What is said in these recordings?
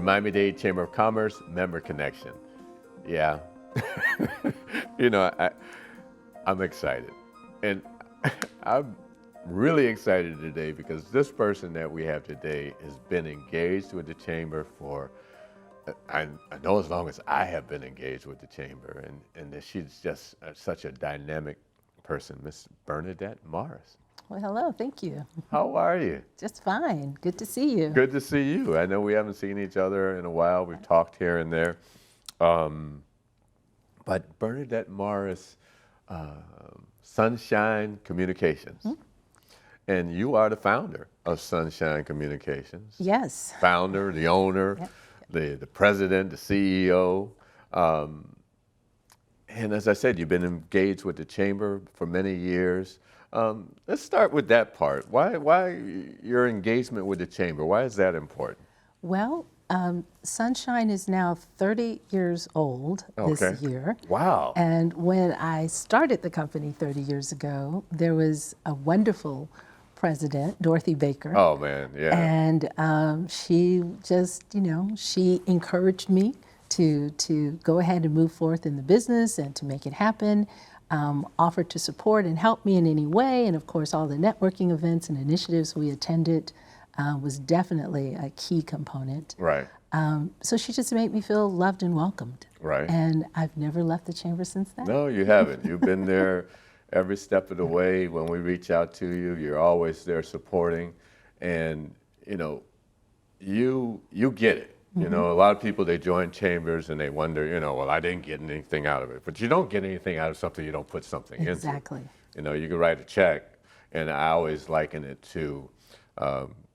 Miami-Dade Chamber of Commerce Member Connection. Yeah. You know, I'm excited. And I'm really excited today because this person that we have today has been engaged with the Chamber for, I know as long as I have been engaged with the Chamber, and that she's just such a dynamic person, Miss Bernadette Morris. Well, hello, thank you. How are you? Just fine, good to see you. Good to see you. I know we haven't seen each other in a while. We've talked here and there. But Bernadette Morris, Sunshine Communications. Mm-hmm. And you are the founder of Sunshine Communications. Yes. Founder, the owner, yep. the president, the CEO. And as I said, you've been engaged with the Chamber for many years. Let's start with that part. Why your engagement with the Chamber? Why is that important? Well, Sunshine is now 30 years old this year. Wow. And when I started the company 30 years ago, there was a wonderful president, Dorothy Baker. Oh, man, yeah. And she just, she encouraged me to go ahead and move forth in the business and to make it happen. Offered to support and help me in any way. And of course, all the networking events and initiatives we attended was definitely a key component. Right. So she just made me feel loved and welcomed. Right. And I've never left the Chamber since then. No, you haven't. You've been there every step of the way. When we reach out to you, you're always there supporting. And, you get it. Mm-hmm. A lot of people, they join chambers and they wonder, well, I didn't get anything out of it. But you don't get anything out of something you don't put something into. Exactly. You can write a check, and I always liken it to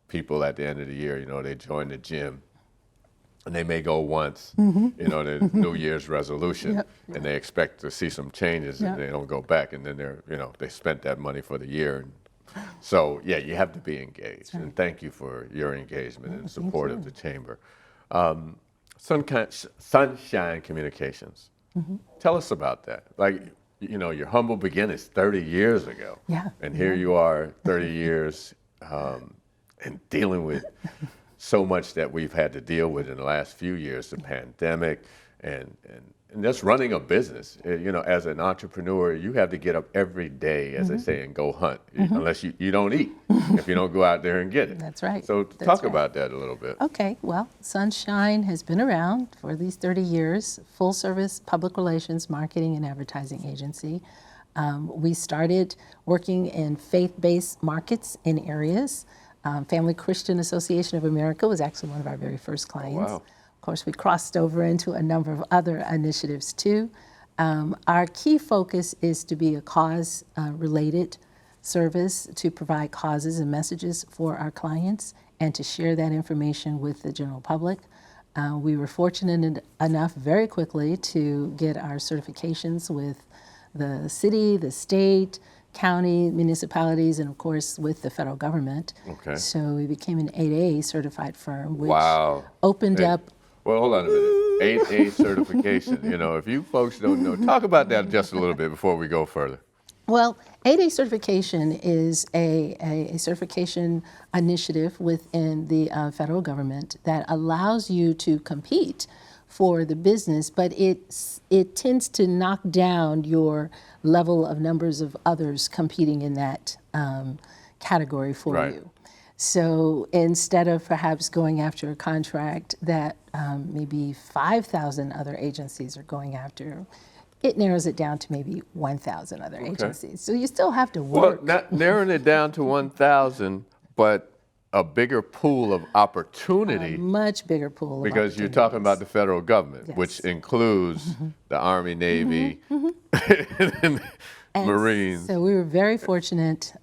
people at the end of the year, they join the gym, and they may go once, mm-hmm. The New Year's resolution, yep. and they expect to see some changes, yep. and they don't go back, and then they spent that money for the year. So, yeah, you have to be engaged, right. And thank you for your engagement and support of the Chamber. Sunshine Communications. Mm-hmm. Tell us about that. Your humble beginnings 30 years ago. Yeah. And here you are 30 years and dealing with so much that we've had to deal with in the last few years, the pandemic and just running a business. As an entrepreneur, you have to get up every day, as mm-hmm. they say, and go hunt, mm-hmm. unless you don't eat, if you don't go out there and get it. That's right. So talk about that a little bit. Okay, well, Sunshine has been around for these 30 years, full service public relations, marketing, and advertising agency. We started working in faith-based markets in areas. Family Christian Association of America was actually one of our very first clients. Oh, wow. Of course, we crossed over into a number of other initiatives too. Our key focus is to be a cause-related service, to provide causes and messages for our clients and to share that information with the general public. We were fortunate enough very quickly to get our certifications with the city, the state, county, municipalities, and of course with the federal government. Okay. So we became an 8A certified firm, which opened up. Well, hold on a minute. 8A certification. If you folks don't know, talk about that just a little bit before we go further. Well, 8A certification is a certification initiative within the federal government that allows you to compete for the business, but it tends to knock down your level of numbers of others competing in that category for right. you. So instead of perhaps going after a contract that maybe 5,000 other agencies are going after, it narrows it down to maybe 1,000 other agencies. So you still have to work. Well, not narrowing it down to 1,000, but a bigger pool of opportunity. A much bigger pool. Because you're talking about the federal government, yes. which includes mm-hmm. the Army, Navy, mm-hmm. and Marines. So we were very fortunate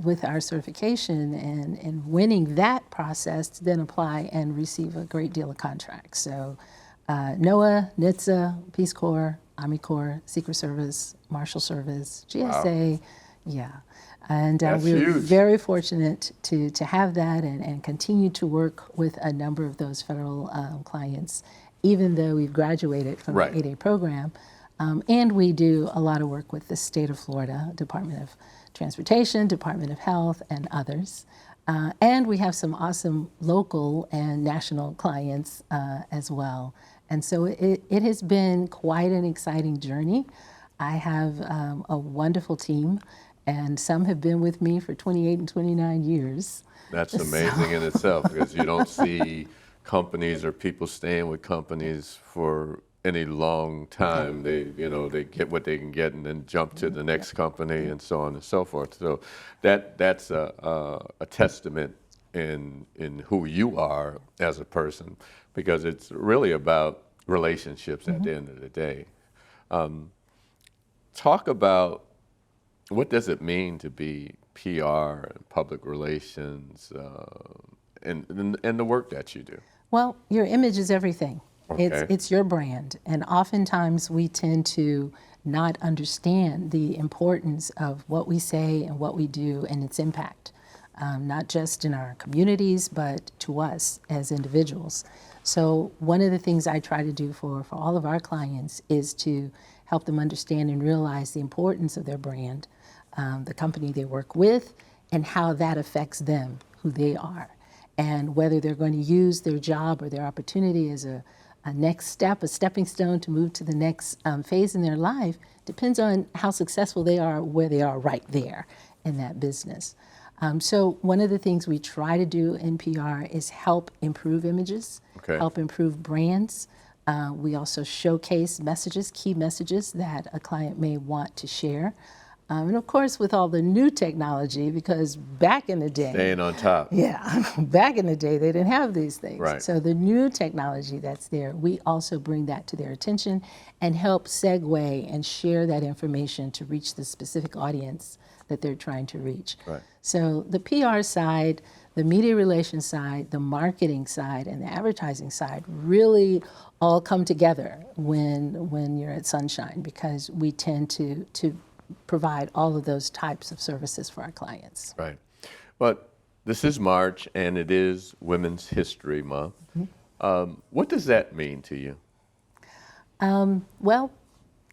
with our certification and winning that process to then apply and receive a great deal of contracts. So NOAA, NHTSA, Peace Corps, Army Corps, Secret Service, Marshal Service, GSA, wow. yeah. And we were very fortunate to have that and continue to work with a number of those federal clients, even though we've graduated from right. the 8A program. And we do a lot of work with the state of Florida, Department of Transportation, Department of Health, and others. And we have some awesome local and national clients as well. And so it has been quite an exciting journey. I have a wonderful team, and some have been with me for 28 and 29 years. That's amazing in itself, because you don't see companies or people staying with companies for any long time. They get what they can get and then jump to the next company and so on and so forth. So that's a testament in who you are as a person, because it's really about relationships at the end of the day. Talk about, what does it mean to be PR and public relations, and the work that you do? Well, your image is everything. Okay. It's your brand, and oftentimes we tend to not understand the importance of what we say and what we do and its impact, not just in our communities, but to us as individuals. So one of the things I try to do for all of our clients is to help them understand and realize the importance of their brand, the company they work with, and how that affects them, who they are, and whether they're going to use their job or their opportunity as a next step, a stepping stone to move to the next phase in their life, depends on how successful they are, where they are right there in that business. So one of the things we try to do in PR is help improve images, help improve brands. We also showcase messages, key messages that a client may want to share. And of course, with all the new technology, because back in the day, Staying on top. yeah, back in the day, they didn't have these things. Right. So the new technology that's there, we also bring that to their attention and help segue and share that information to reach the specific audience that they're trying to reach. Right. So the PR side, the media relations side, the marketing side, and the advertising side really all come together when you're at Sunshine, because we tend to provide all of those types of services for our clients. Right. But this is March, and it is Women's History Month. What does that mean to you? Well,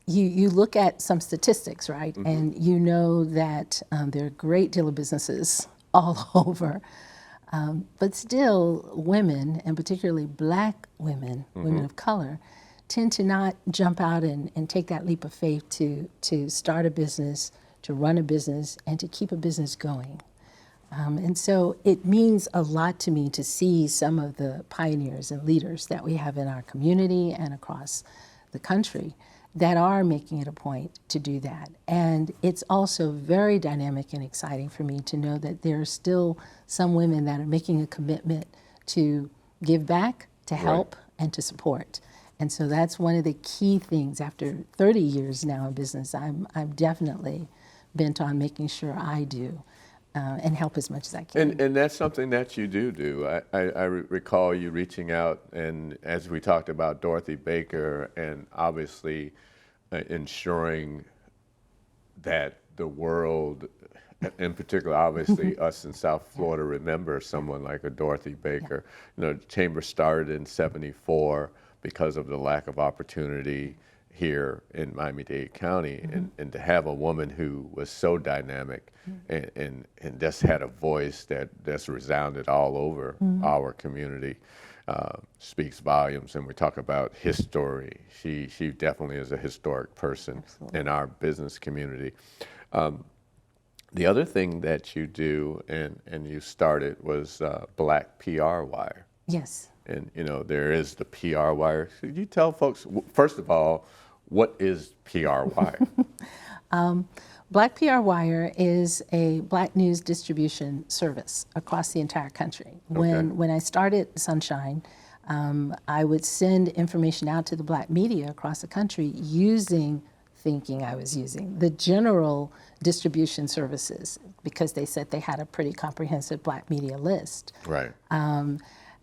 you look at some statistics, right? And you know that there are a great deal of businesses all over. But still, women, and particularly Black women, women of color, tend to not jump out and take that leap of faith to start a business, to run a business, and to keep a business going. And so it means a lot to me to see some of the pioneers and leaders that we have in our community and across the country that are making it a point to do that. And it's also very dynamic and exciting for me to know that there are still some women that are making a commitment to give back, to help, and to support. And so that's one of the key things. After 30 years now in business, I'm definitely bent on making sure I do and help as much as I can. And that's something that you do. I recall you reaching out, and as we talked about Dorothy Baker, and obviously ensuring that the world, in particular, obviously us in South Florida, remember someone like a Dorothy Baker. You know, the chamber started in '74 because of the lack of opportunity here in Miami-Dade County, and to have a woman who was so dynamic and just had a voice that's resounded all over our community speaks volumes. And we talk about history. She definitely is a historic person in our business community. The other thing that you do and you started was Black PR Wire. Yes. And, you know, there is the PR Wire. Could you tell folks, first of all, what is PR Wire? Black PR Wire is a Black news distribution service across the entire country. When I started Sunshine, I would send information out to the Black media across the country thinking I was using the general distribution services, because they said they had a pretty comprehensive Black media list. Right.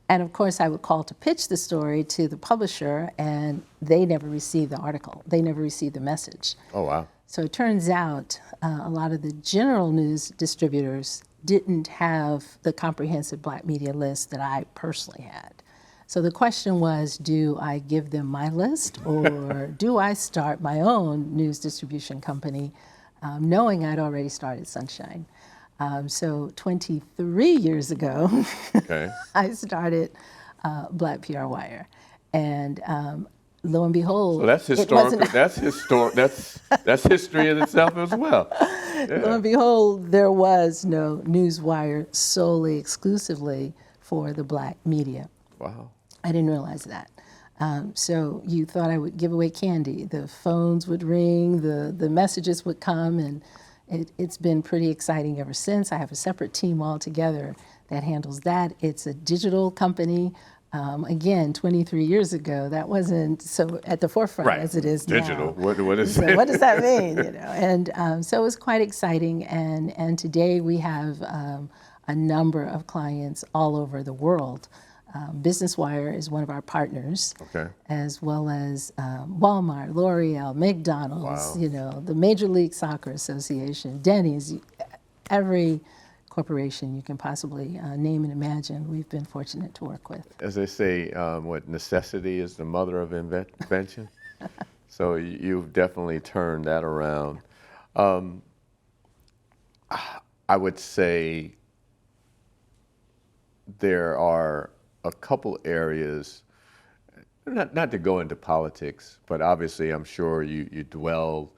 And of course, I would call to pitch the story to the publisher, and they never received the article. They never received the message. Oh, wow. So it turns out a lot of the general news distributors didn't have the comprehensive Black media list that I personally had. So the question was, do I give them my list, or do I start my own news distribution company, knowing I'd already started Sunshine? So 23 years ago, Okay. I started Black PR Wire. And lo and behold, So that's it wasn't. historical. That's history in itself as well. Lo and behold, there was no newswire solely, exclusively for the Black media. Wow. I didn't realize that. So you thought I would give away candy. The phones would ring, the messages would come, and it's been pretty exciting ever since. I have a separate team altogether that handles that. It's a digital company. Again, 23 years ago, that wasn't so at the forefront Right. as it is Digital. now. What is So it? what does that mean? And so it was quite exciting. And today we have a number of clients all over the world. Business Wire is one of our partners, Okay. as well as Walmart, L'Oreal, McDonald's, Wow. the Major League Soccer Association, Denny's, every corporation you can possibly name and imagine, we've been fortunate to work with. As they say, what necessity is the mother of invention. So you've definitely turned that around. I would say there are a couple areas, not to go into politics, but obviously I'm sure you dwell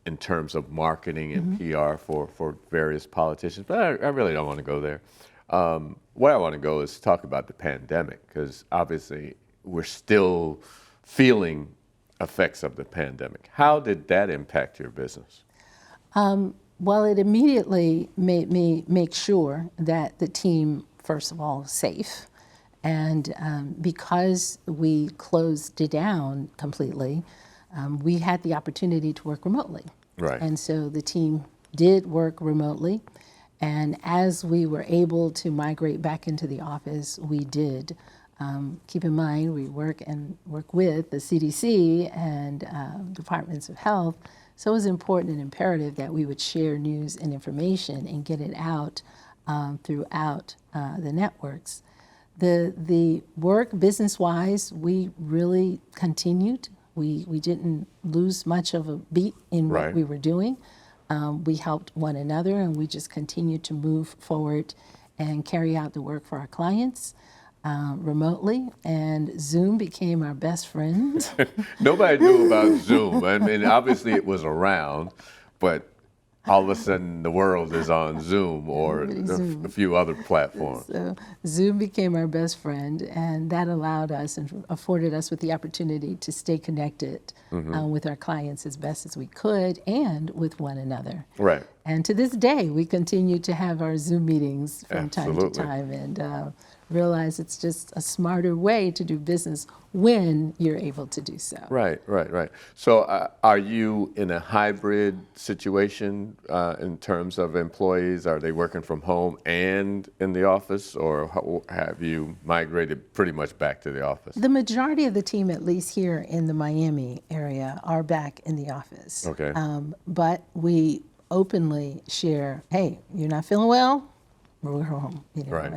in terms of marketing and PR for various politicians, but I really don't want to go there. Where I want to go is talk about the pandemic, because obviously we're still feeling effects of the pandemic. How did that impact your business? Well, it immediately made me make sure that the team, first of all, is safe. And because we closed it down completely, we had the opportunity to work remotely. Right. And so the team did work remotely. And as we were able to migrate back into the office, we did. Keep in mind, we work with the CDC and departments of health. So it was important and imperative that we would share news and information and get it out throughout the networks. The work business-wise, we really continued. We didn't lose much of a beat in what Right. we were doing. We helped one another, and we just continued to move forward and carry out the work for our clients remotely. And Zoom became our best friend. Nobody knew about Zoom. I mean, obviously it was around, but all of a sudden the world is on Zoom or a few other platforms. So Zoom became our best friend, and that allowed us and afforded us with the opportunity to stay connected with our clients as best as we could and with one another. Right. And to this day, we continue to have our Zoom meetings from time to Absolutely. time and realize it's just a smarter way to do business when you're able to do so. Right. So are you in a hybrid situation in terms of employees? Are they working from home and in the office, or have you migrated pretty much back to the office? The majority of the team, at least here in the Miami area, are back in the office. Okay. But we openly share, hey, you're not feeling well? We're home, Right.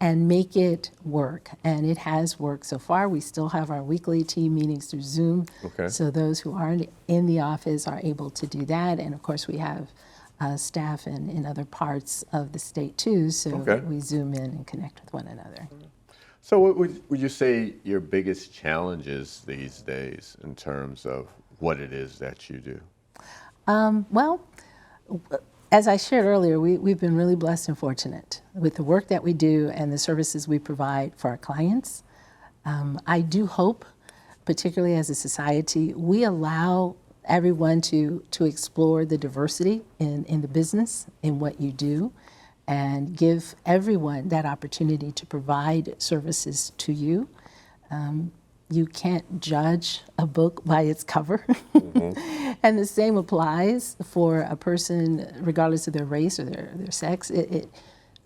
and make it work. And it has worked so far. We still have our weekly team meetings through Zoom. Okay. So those who aren't in the office are able to do that. And of course, we have staff in other parts of the state too. So Okay. we Zoom in and connect with one another. So what would you say your biggest challenges these days in terms of what it is that you do? Well, as I shared earlier, we've been really blessed and fortunate with the work that we do and the services we provide for our clients. I do hope, particularly as a society, we allow everyone to explore the diversity in the business, in what you do, and give everyone that opportunity to provide services to you. You can't judge a book by its cover. And the same applies for a person, regardless of their race or their sex.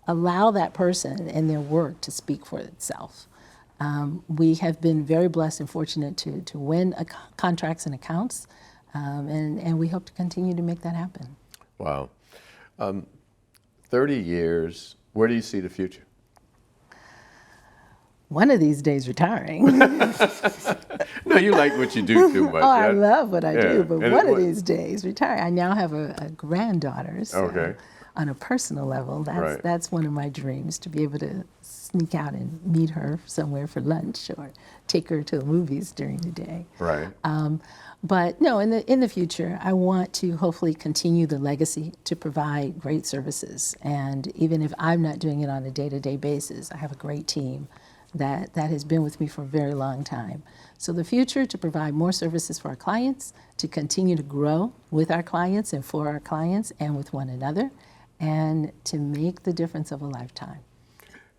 Allow that person and their work to speak for itself. We have been very blessed and fortunate to win contracts and accounts, and we hope to continue to make that happen. Wow. 30 years, where do you see the future? One of these days retiring. No, you like what you do too much. Oh, I love what I Yeah. do, but And one of what- these days retire. I now have a granddaughter, so Okay. on a personal level, Right. that's one of my dreams, to be able to sneak out and meet her somewhere for lunch or take her to the movies during the day. Right. But no, in the future, I want to hopefully continue the legacy to provide great services. And even if I'm not doing it on a day-to-day basis, I have a great team that has been with me for a very long time. So the future, to provide more services for our clients, to continue to grow with our clients and for our clients and with one another, and to make the difference of a lifetime.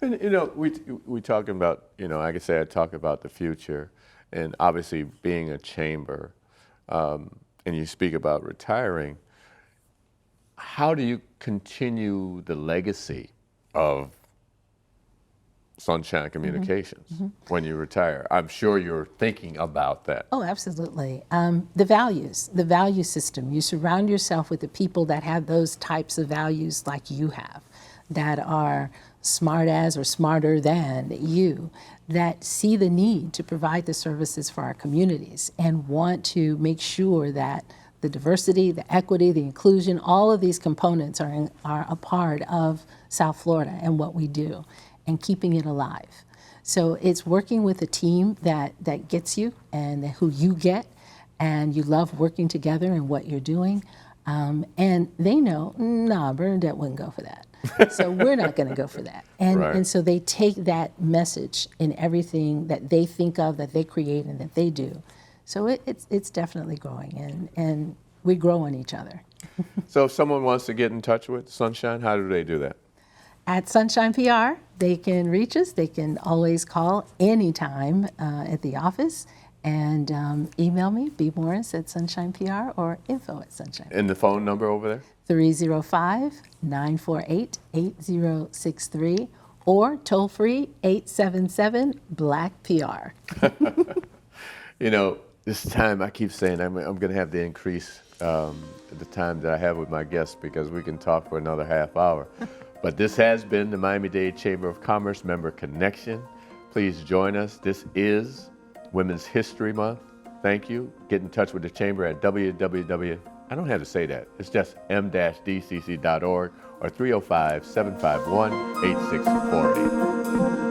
And we talking about, like I said, I talk about the future, and obviously being a chamber, and you speak about retiring. How do you continue the legacy of Sunshine Communications when you retire? I'm sure you're thinking about that. Oh, absolutely. The value system. You surround yourself with the people that have those types of values like you have, that are smart as or smarter than you, that see the need to provide the services for our communities and want to make sure that the diversity, the equity, the inclusion, all of these components are a part of South Florida and what we do, and keeping it alive. So it's working with a team that gets you and who you get, and you love working together and what you're doing. And they know, nah, Bernadette wouldn't go for that. So we're not going to go for that. And, Right. and so they take that message in everything that they think of, that they create, and that they do. So it's definitely growing, and we grow on each other. So if someone wants to get in touch with Sunshine, how do they do that? At Sunshine PR, they can reach us. They can always call anytime at the office, and email me, bmorris@sunshinepr or info@sunshine. And the phone number over there? 305-948-8063 or toll free 877-BLACK-PR. This time I keep saying I'm going to have to increase the time that I have with my guests, because we can talk for another half hour. But this has been the Miami-Dade Chamber of Commerce Member Connection. Please join us. This is Women's History Month. Thank you. Get in touch with the Chamber at I don't have to say that. It's just m-dcc.org or 305-751-8648.